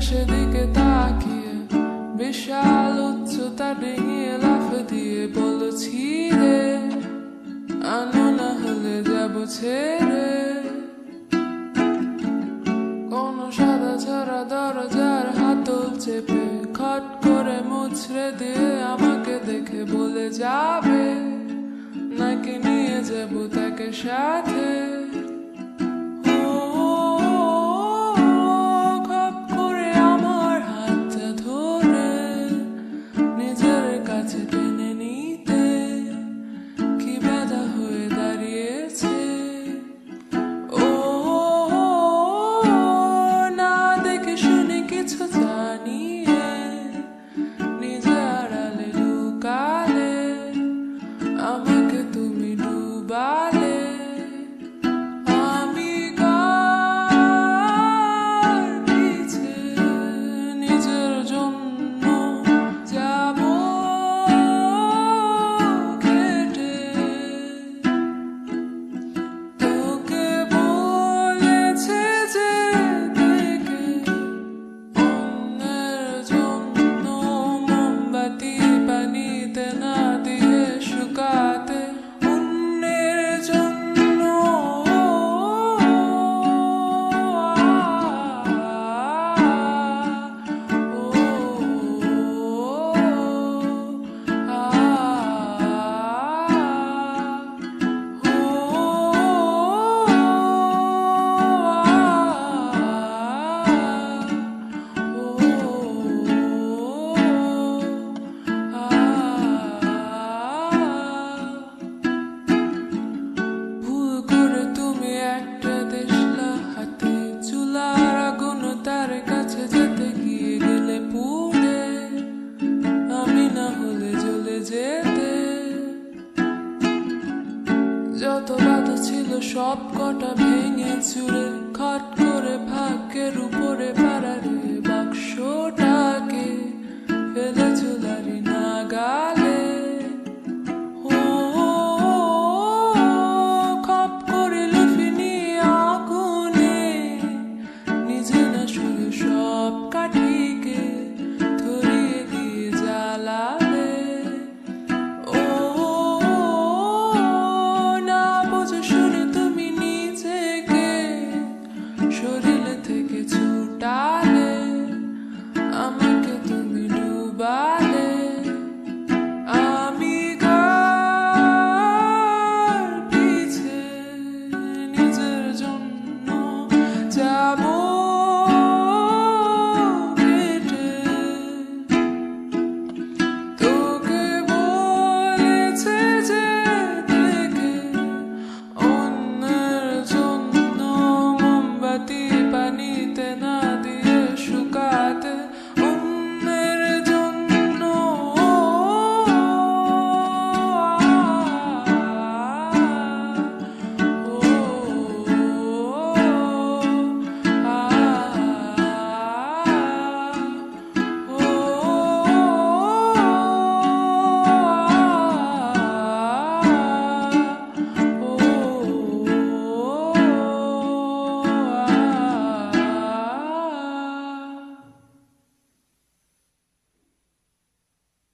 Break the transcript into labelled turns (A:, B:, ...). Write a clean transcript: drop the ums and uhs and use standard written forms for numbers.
A: সেদিকে তাকিয়ে বিশাল উচ্চতা ডিঙিয়ে লাফ দিয়ে বলছি রে, আনো না হলে যাব ছেড়ে। কোন সাদা ছাড়া দরজার হাতল চেপে খট করে মুছড়ে দিয়ে আমাকে দেখে বলে যাবে নাকি নিয়ে যাব তাকে সাথে। যত বাধা ছিল সব কটা ভেঙে চুরে খট করে ভাগ্যের উপরে পাড়ারে বাক্সটাকে ফেলে চুলারি নাগালে। খপ করে লুফি নিয়ে আগুনে নিজে না শুধু সব কাঠিকে ধরিয়ে দিয়ে জ্বালালে। শরীরে থেকে ছুটালে আমাকে তুমি ডুবালে। আমি কার পিছে নিজের জন্য যাবো।